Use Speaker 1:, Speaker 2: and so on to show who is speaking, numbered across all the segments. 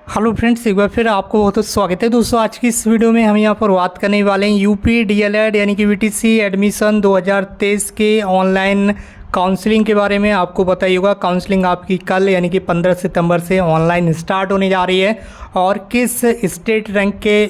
Speaker 1: Hello friends, एक बार फिर आपको बहुत बहुत स्वागत है। दोस्तों, आज की इस वीडियो में हम यहाँ पर बात करने वाले हैं यूपी डीएलएड यानी कि वीटीसी एडमिशन 2023 के ऑनलाइन काउंसलिंग के बारे में। आपको पता ही होगा, काउंसलिंग आपकी कल यानी कि 15 सितंबर से ऑनलाइन स्टार्ट होने जा रही है और किस स्टेट रैंक के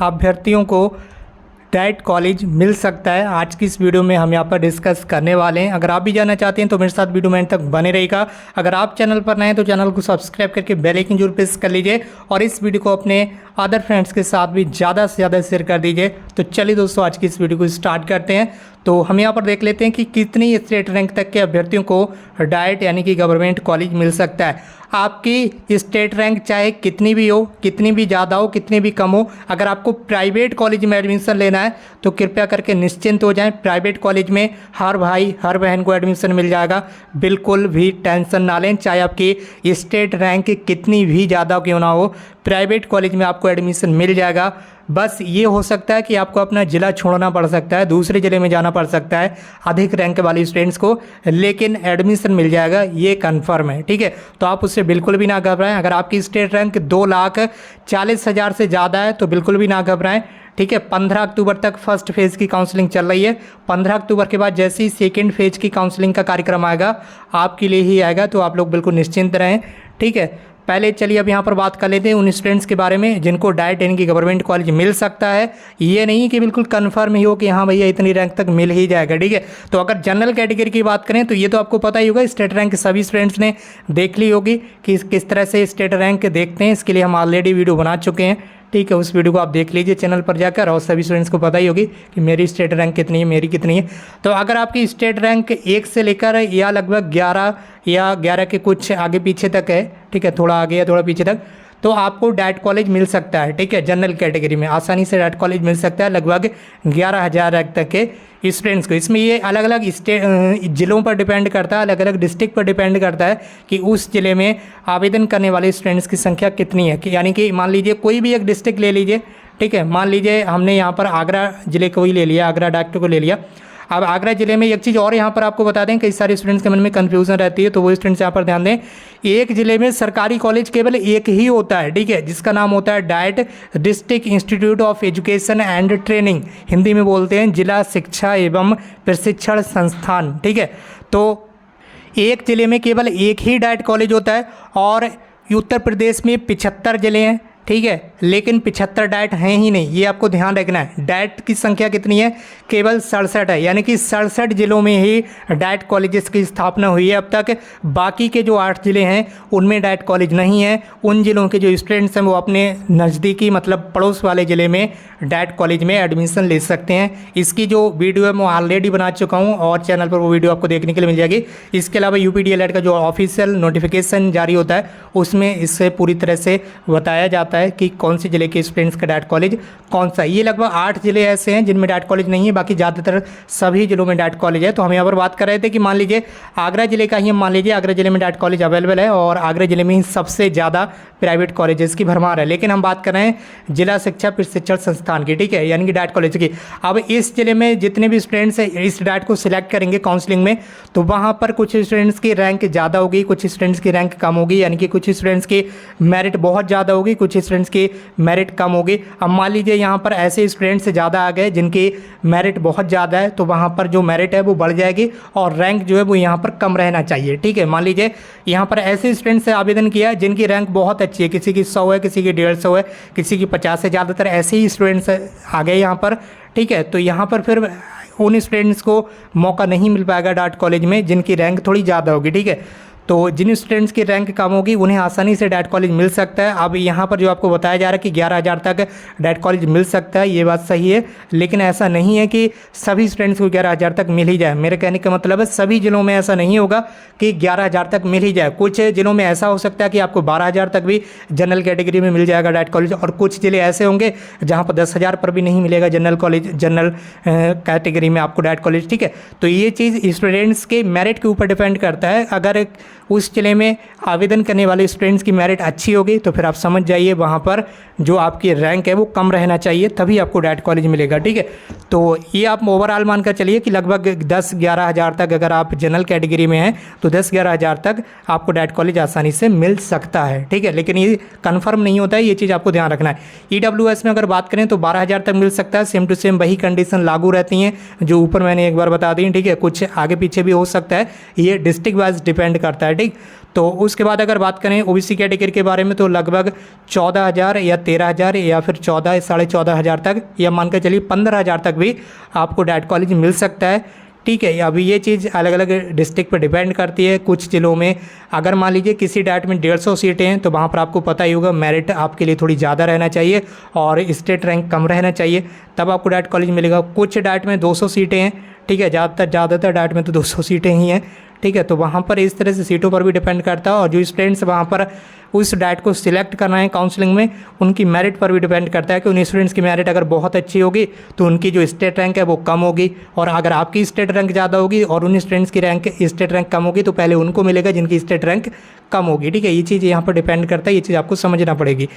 Speaker 1: अभ्यर्थियों को डाइट कॉलेज मिल सकता है, आज की इस वीडियो में हम यहाँ पर डिस्कस करने वाले हैं। अगर आप भी जानना चाहते हैं तो मेरे साथ वीडियो में एंड तक बने रहेगा। अगर आप चैनल पर नए हैं तो चैनल को सब्सक्राइब करके बेल आइकन जरूर प्रेस कर लीजिए और इस वीडियो को अपने अदर फ्रेंड्स के साथ भी ज़्यादा से ज़्यादा शेयर कर दीजिए। तो चलिए दोस्तों, आज की इस वीडियो को स्टार्ट करते हैं। तो हम यहाँ पर देख लेते हैं कि कितनी स्टेट रैंक तक के अभ्यर्थियों को डाइट यानी कि गवर्नमेंट कॉलेज मिल सकता है। आपकी स्टेट रैंक चाहे कितनी भी हो, कितनी भी ज़्यादा हो, कितनी भी कम हो, अगर आपको प्राइवेट कॉलेज में एडमिशन लेना है तो कृपया करके निश्चिंत हो जाएं। प्राइवेट कॉलेज में हर भाई हर बहन को एडमिशन मिल जाएगा, बिल्कुल भी टेंशन ना लें। चाहे आपकी स्टेट रैंक कितनी भी ज़्यादा क्यों ना हो, प्राइवेट कॉलेज में आपको एडमिशन मिल जाएगा। बस ये हो सकता है कि आपको अपना ज़िला छोड़ना पड़ सकता है, दूसरे ज़िले में जाना पड़ सकता है अधिक रैंक वाले स्टूडेंट्स को, लेकिन एडमिशन मिल जाएगा, ये कन्फर्म है। ठीक है, तो आप उससे बिल्कुल भी ना घबराएं। अगर आपकी स्टेट रैंक 2,40,000 से ज़्यादा है तो बिल्कुल भी ना घबराएं। ठीक है, 15 अक्टूबर तक फर्स्ट फेज़ की काउंसलिंग चल रही है। 15 अक्टूबर के बाद जैसे ही सेकेंड फेज़ की काउंसलिंग का कार्यक्रम आएगा, आपके लिए ही आएगा, तो आप लोग बिल्कुल निश्चिंत रहें। ठीक है, पहले चलिए अब यहाँ पर बात कर लेते हैं उन स्टूडेंट्स के बारे में जिनको डाइट यानी कि गवर्नमेंट कॉलेज मिल सकता है। ये नहीं कि बिल्कुल कन्फर्म ही हो कि हाँ भैया इतनी रैंक तक मिल ही जाएगा। ठीक है, तो अगर जनरल कैटेगरी की बात करें तो ये तो आपको पता ही होगा, स्टेट रैंक सभी स्टूडेंट्स ने देख ली होगी कि किस तरह से स्टेट रैंक देखते हैं। इसके लिए हम ऑलरेडी वीडियो बना चुके हैं। ठीक है, उस वीडियो को आप देख लीजिए चैनल पर जाकर, और सभी स्टूडेंट्स को पता ही होगी कि मेरी स्टेट रैंक कितनी है, मेरी कितनी है। तो अगर आपकी स्टेट रैंक 1 से लेकर या लगभग 11 या 11 के कुछ आगे पीछे तक है, ठीक है, थोड़ा आगे या थोड़ा पीछे तक, तो आपको डाइट कॉलेज मिल सकता है। ठीक है, जनरल कैटेगरी में आसानी से डाइट कॉलेज मिल सकता है लगभग 11,000 रैंक तक के स्टूडेंट्स को। इसमें ये अलग अलग ज़िलों पर डिपेंड करता है, अलग अलग डिस्ट्रिक्ट पर डिपेंड करता है कि उस ज़िले में आवेदन करने वाले स्टूडेंट्स की संख्या कितनी है। यानी कि मान लीजिए कोई भी एक डिस्ट्रिक्ट ले लीजिए। ठीक है, मान लीजिए हमने यहाँ पर आगरा ज़िले को ही ले लिया, आगरा डाइट को ले लिया। अब आगरा जिले में एक चीज़ और यहाँ पर आपको बता दें, कई सारे स्टूडेंट्स के मन में कन्फ्यूजन रहती है, तो वो स्टूडेंट्स यहाँ पर ध्यान दें। एक ज़िले में सरकारी कॉलेज केवल एक ही होता है, ठीक है, जिसका नाम होता है diet district institute of education and training, Hindi में बोलते हैं जिला शिक्षा एवं प्रशिक्षण संस्थान। ठीक है, तो एक ज़िले में केवल एक ही डाइट कॉलेज होता है और उत्तर प्रदेश में 75 ज़िले हैं। ठीक है, लेकिन 75 डाइट हैं ही नहीं, ये आपको ध्यान रखना है। डाइट की संख्या कितनी है? केवल 67 है, यानी कि 67 जिलों में ही डाइट कॉलेजेस की स्थापना हुई है अब तक। बाकी के जो 8 ज़िले हैं उनमें डाइट कॉलेज नहीं है। उन ज़िलों के जो स्टूडेंट्स हैं वो अपने नज़दीकी मतलब पड़ोस वाले ज़िले में डाइट कॉलेज में एडमिशन ले सकते हैं। इसकी जो वीडियो है मैं ऑलरेडी बना चुका हूँ और चैनल पर वो वीडियो आपको देखने के लिए मिल जाएगी। इसके अलावा यूपी डीएलएड का जो ऑफिशियल नोटिफिकेशन जारी होता है उसमें इससे पूरी तरह से बताया जाता है कि कौन से ज़िले के स्टूडेंट्स का डाइट कॉलेज कौन सा है। ये लगभग 8 ज़िले ऐसे हैं जिनमें डाइट कॉलेज नहीं है, बाकी ज़्यादातर सभी ज़िलों में डाइट कॉलेज है। तो हम यहाँ पर बात कर रहे थे कि मान लीजिए आगरा ज़िले का ही हम मान लीजिए आगरा ज़िले में डाइट कॉलेज अवेलेबल है और आगरा ज़िले में ही सबसे ज़्यादा प्राइवेट कॉलेजेस की भरमार है। लेकिन हम बात कर रहे हैं जिला शिक्षा प्रशिक्षण संस्थान की, ठीक है, यानी कि डाइट कॉलेज की। अब इस ज़िले में जितने भी स्टूडेंट्स इस डाइट को सिलेक्ट करेंगे काउंसलिंग में, तो वहाँ पर कुछ स्टूडेंट्स की रैंक ज़्यादा होगी, कुछ स्टूडेंट्स की रैंक कम होगी, यानी कि कुछ स्टूडेंट्स की मेरिट बहुत ज़्यादा होगी, कुछ स्टूडेंट्स की मेरिट कम होगी। अब मान लीजिए यहाँ पर ऐसे स्टूडेंट्स ज़्यादा आ गए जिनकी मेरिट बहुत ज़्यादा है, तो वहाँ पर जो मेरिट है वो बढ़ जाएगी और रैंक जो है वो यहाँ पर कम रहना चाहिए। ठीक है, मान लीजिए यहाँ पर ऐसे स्टूडेंट्स से आवेदन किया जिनकी रैंक बहुत अच्छी है, किसी की 100 है, किसी की 150 है, किसी की 50 है, ज़्यादातर ऐसे ही स्टूडेंट्स आ गए यहाँ पर। ठीक है, तो यहाँ पर फिर उन स्टूडेंट्स को मौका नहीं मिल पाएगा डाइट कॉलेज में जिनकी रैंक थोड़ी ज़्यादा होगी। ठीक है, तो जिन स्टूडेंट्स की रैंक कम होगी उन्हें आसानी से डाइट कॉलेज मिल सकता है। अब यहाँ पर जो आपको बताया जा रहा है कि 11,000 तक डाइट कॉलेज मिल सकता है, ये बात सही है, लेकिन ऐसा नहीं है कि सभी स्टूडेंट्स को 11,000 तक मिल ही जाए। मेरे कहने का मतलब है सभी ज़िलों में ऐसा नहीं होगा कि 11,000 तक मिल ही जाए। कुछ ज़िलों में ऐसा हो सकता है कि आपको 12,000 तक भी जनरल कैटेगरी में मिल जाएगा डाइट कॉलेज, और कुछ ज़िले ऐसे होंगे जहाँ पर 10,000 पर भी नहीं मिलेगा जनरल कॉलेज, जनरल कैटेगरी में आपको डाइट कॉलेज। ठीक है, तो ये चीज़ स्टूडेंट्स के मेरिट के ऊपर डिपेंड करता है। अगर उस जिले में आवेदन करने वाले स्टूडेंट्स की मेरिट अच्छी होगी तो फिर आप समझ जाइए वहाँ पर जो आपकी रैंक है वो कम रहना चाहिए, तभी आपको डैट कॉलेज मिलेगा। ठीक है, तो ये आप ओवरऑल मानकर चलिए कि लगभग 10-11 हज़ार तक, अगर आप जनरल कैटेगरी में हैं तो 10-11 हज़ार तक आपको डैट कॉलेज आसानी से मिल सकता है। ठीक है, लेकिन ये कन्फर्म नहीं होता है, ये चीज़ आपको ध्यान रखना है। EWS में अगर बात करें तो 12 हज़ार तक मिल सकता है, सेम टू सेम वही कंडीशन लागू रहती हैं जो ऊपर मैंने एक बार बता दी। ठीक है, कुछ आगे पीछे भी हो सकता है, ये डिस्ट्रिक्ट वाइज डिपेंड करता है। ठीक, तो उसके बाद अगर बात करें OBC कैटेगरी के बारे में तो लगभग 14 हज़ार या 13 हज़ार या फिर 14 साढ़े 14 हज़ार तक, या मानकर चलिए 15 हज़ार तक भी आपको डैट कॉलेज मिल सकता है। ठीक है, अभी ये चीज़ अलग अलग डिस्ट्रिक्ट पर डिपेंड करती है। कुछ जिलों में अगर मान लीजिए किसी डैट में 150 सीटें हैं तो वहाँ पर आपको पता ही होगा मेरिट आपके लिए थोड़ी ज़्यादा रहना चाहिए और स्टेट रैंक कम रहना चाहिए, तब आपको डैट कॉलेज मिलेगा। कुछ डैट में 200 सीटें हैं, ठीक है, ज़्यादातर डैट में तो 200 सीटें ही हैं। ठीक है, तो वहाँ पर इस तरह से सीटों पर भी डिपेंड करता है, और जो स्टूडेंट्स वहाँ पर उस डैट को सिलेक्ट करना है काउंसलिंग में, उनकी मेरिट पर भी डिपेंड करता है कि उन स्टूडेंट्स की मेरिट अगर बहुत अच्छी होगी तो उनकी जो स्टेट रैंक है वो कम होगी, और अगर आपकी स्टेट रैंक ज़्यादा होगी और उन स्टूडेंट्स की रैंक स्टेट रैंक कम होगी तो पहले उनको मिलेगा जिनकी स्टेट रैंक कम होगी। ठीक है, ये चीज़ यहाँ पर डिपेंड करता है, ये चीज़ आपको समझना पड़ेगी।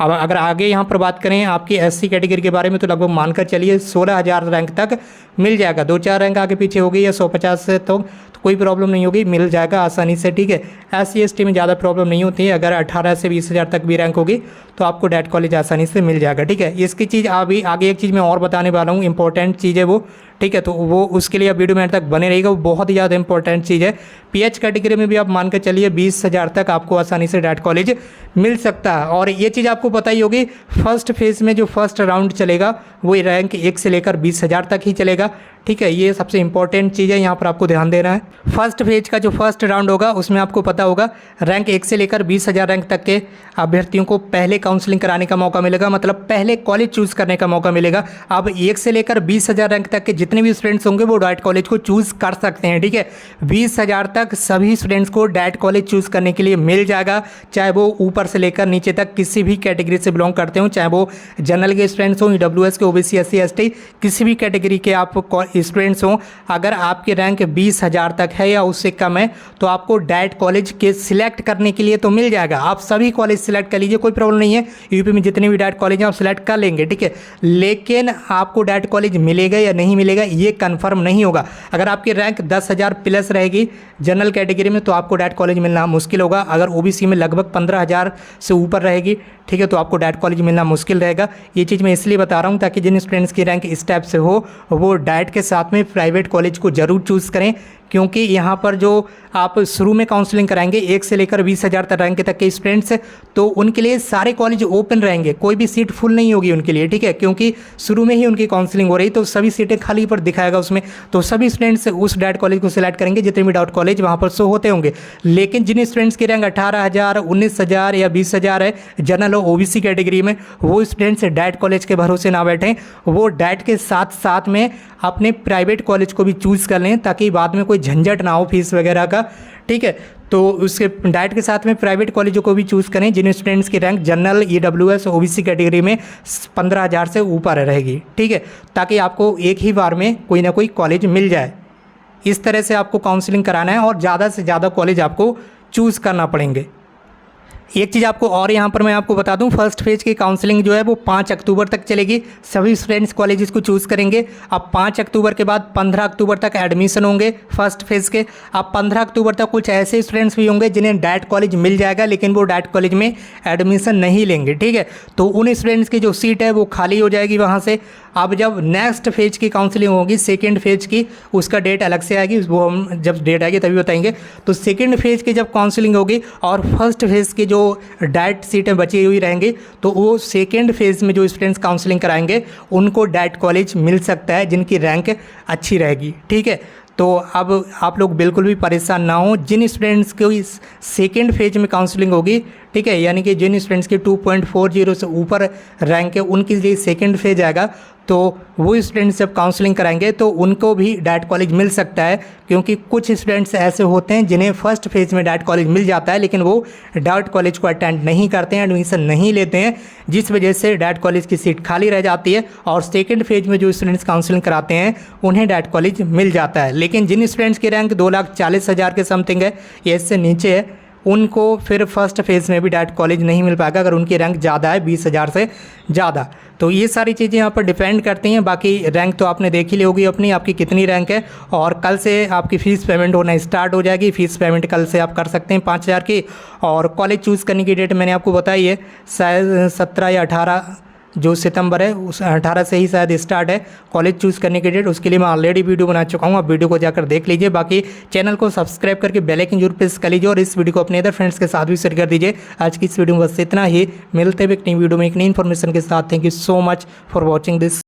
Speaker 1: अब अगर आगे यहाँ पर बात करें आपकी SC कैटेगरी के बारे में तो लगभग मानकर चलिए 16 हज़ार रैंक तक मिल जाएगा। 2-4 रैंक आगे पीछे होगी या 150 से तो कोई प्रॉब्लम नहीं होगी, मिल जाएगा आसानी से। ठीक है, SC ST में ज़्यादा प्रॉब्लम नहीं होती है, अगर 18 से 20 हज़ार तक भी रैंक होगी तो आपको डैट कॉलेज आसानी से मिल जाएगा। ठीक है, इसकी चीज़ अभी आगे एक चीज़ मैं और बताने वाला हूँ, इंपॉर्टेंट चीज़ है वो। ठीक है, तो वो उसके लिए आप वीडियो में तक बने रहिएगा, वो बहुत ही ज़्यादा इंपॉर्टेंट चीज़ है। PH कैटेगरी में भी आप मान कर चलिए 20 हज़ार तक आपको आसानी से डैट कॉलेज मिल सकता है। और ये चीज़ आपको पता ही होगी, फर्स्ट फेज़ में जो फर्स्ट राउंड चलेगा वो रैंक 1 से लेकर 20 हज़ार तक ही चलेगा। ठीक है, ये सबसे इंपॉर्टेंट चीज़ है, यहाँ पर आपको ध्यान देना है। फर्स्ट फेज का जो फर्स्ट राउंड होगा उसमें आपको पता होगा रैंक 1 से लेकर 20 हज़ार रैंक तक के अभ्यर्थियों को पहले काउंसलिंग कराने का मौका मिलेगा, मतलब पहले कॉलेज चूज़ करने का मौका मिलेगा। अब 1 से लेकर 20 हज़ार रैंक तक के जितने भी स्टूडेंट्स होंगे वो डैट कॉलेज को चूज़ कर सकते हैं। ठीक है, 20 हज़ार तक सभी स्टूडेंट्स को डैट कॉलेज चूज़ करने के लिए मिल जाएगा, चाहे वो ऊपर से लेकर नीचे तक किसी भी कैटेगरी से बिलोंग करते हो, चाहे वो जनरल के स्टूडेंट्स हों, EWS के, OBC SC ST किसी भी कैटेगरी के आप स्टूडेंट्स हों। अगर आपकी रैंक 20 हज़ार तक है या उससे कम है तो आपको डैट कॉलेज के सिलेक्ट करने के लिए तो मिल जाएगा। आप सभी कॉलेज सिलेक्ट कर लीजिए, कोई प्रॉब्लम नहीं है। यूपी में जितने भी डैट कॉलेज हैं आप सिलेक्ट कर लेंगे। ठीक है, लेकिन आपको डैट कॉलेज मिलेगा या नहीं मिलेगा ये कंफर्म नहीं होगा। अगर आपकी रैंक 10 हज़ार प्लस रहेगी जनरल कैटेगरी में तो आपको डैट कॉलेज मिलना मुश्किल होगा। अगर OBC में लगभग 15 हज़ार से ऊपर रहेगी, ठीक है, तो आपको डैट कॉलेज मिलना मुश्किल रहेगा। ये चीज़ मैं इसलिए बता रहा हूँ ताकि जिन स्टूडेंट्स की रैंक इस टाइप से हो वो डैट के साथ में प्राइवेट कॉलेज को ज़रूर चूज़ करें, क्योंकि यहाँ पर जो आप शुरू में काउंसलिंग कराएंगे 1 से लेकर 20 हज़ार तक रैंक तक के स्टूडेंट्स तो उनके लिए सारे कॉलेज ओपन रहेंगे, कोई भी सीट फुल नहीं होगी उनके लिए। ठीक है, क्योंकि शुरू में ही उनकी काउंसलिंग हो रही तो सभी सीटें खाली पर दिखाएगा उसमें, तो सभी स्टूडेंट्स उस डैट कॉलेज को सिलेक्ट करेंगे जितने भी डैट कॉलेज वहाँ पर शो होते होंगे। लेकिन जिन स्टूडेंट्स की रैंक 18 हज़ार 19 हज़ार या 20 हज़ार है जनरल और OBC कैटेगरी में, वो स्टूडेंट्स डैट कॉलेज के भरोसे ना बैठें, वो डैट के साथ साथ में अपने प्राइवेट कॉलेज को भी चूज़ कर लें ताकि बाद में कोई झंझट ना हो फीस वगैरह का। ठीक है, तो उसके डैट के साथ में प्राइवेट कॉलेजों को भी चूज़ करें जिन स्टूडेंट्स की rank general EWS OBC category में 15 हज़ार से ऊपर रहेगी। ठीक है, ताकि आपको एक ही बार में कोई ना कोई कॉलेज मिल जाए। इस तरह से आपको काउंसलिंग कराना है और ज़्यादा से ज़्यादा कॉलेज आपको चूज़ करना पड़ेंगे। एक चीज़ आपको और यहाँ पर मैं आपको बता दूँ, फर्स्ट फेज की काउंसलिंग जो है वो 5 अक्टूबर तक चलेगी। सभी स्टूडेंट्स कॉलेजेस को चूज़ करेंगे। अब 5 अक्टूबर के बाद 15 अक्टूबर तक एडमिशन होंगे फर्स्ट फेज़ के। अब 15 अक्टूबर तक कुछ ऐसे स्टूडेंट्स भी होंगे जिन्हें डैट कॉलेज मिल जाएगा लेकिन वो डैट कॉलेज में एडमिशन नहीं लेंगे। ठीक है, तो उन स्टूडेंट्स की जो सीट है वो खाली हो जाएगी वहाँ से। अब जब नेक्स्ट फेज की काउंसलिंग होगी सेकेंड फेज की, उसका डेट अलग से आएगी, वो हम जब डेट आएगी तभी बताएंगे। तो सेकेंड फेज की जब काउंसलिंग होगी और फर्स्ट फेज की जो डैट सीटें बची हुई रहेंगी तो वो सेकेंड फेज में जो स्टूडेंट्स काउंसलिंग कराएंगे उनको डैट कॉलेज मिल सकता है जिनकी रैंक अच्छी रहेगी। ठीक है, तो अब आप लोग बिल्कुल भी परेशान ना हो। जिन स्टूडेंट्स की सेकेंड फेज में काउंसलिंग होगी, ठीक है, यानी कि जिन स्टूडेंट्स की 2.40 से ऊपर रैंक है उनके लिए सेकेंड फेज आएगा, तो वो स्टूडेंट्स जब काउंसलिंग कराएंगे तो उनको भी डायरेक्ट कॉलेज मिल सकता है, क्योंकि कुछ स्टूडेंट्स ऐसे होते हैं जिन्हें फर्स्ट फेज़ में डायरेक्ट कॉलेज मिल जाता है, लेकिन वो डायरेक्ट कॉलेज को अटेंड नहीं करते हैं, एडमिशन नहीं लेते हैं, जिस वजह से डायरेक्ट कॉलेज की सीट खाली रह जाती है। और सेकेंड फेज़ में जो स्टूडेंट्स काउंसलिंग कराते हैं उन्हें डायरेक्ट कॉलेज मिल जाता है। लेकिन जिन स्टूडेंट्स की रैंक 2,40,000 के समथिंग है या इससे नीचे है, उनको फिर फर्स्ट फेज़ में भी डायरेक्ट कॉलेज नहीं मिल पाएगा अगर उनकी रैंक ज़्यादा है 20,000 से ज़्यादा। तो ये सारी चीज़ें यहाँ पर डिपेंड करती हैं। बाकी रैंक तो आपने देख ही ली होगी अपनी, आपकी कितनी रैंक है। और कल से आपकी फ़ीस पेमेंट होना स्टार्ट हो जाएगी। फ़ीस पेमेंट कल से आप कर सकते हैं 5,000 की। और कॉलेज चूज़ करने की डेट मैंने आपको बताई है, शायद 17 या 18 जो सितंबर है, उस 18 से ही शायद स्टार्ट है कॉलेज चूज़ करने की डेट। उसके लिए मैं ऑलरेडी वीडियो बना चुका हूँ, आप वीडियो को जाकर देख लीजिए। बाकी चैनल को सब्सक्राइब करके बेल आइकन जरूर प्रेस कर लीजिए और इस वीडियो को अपने अदर फ्रेंड्स के साथ भी शेयर कर दीजिए। आज की इस वीडियो में बस इतना ही, मिलते हुए एक नई वीडियो में एक नई इन्फॉर्मेशन के साथ। Thank you so much for watching this.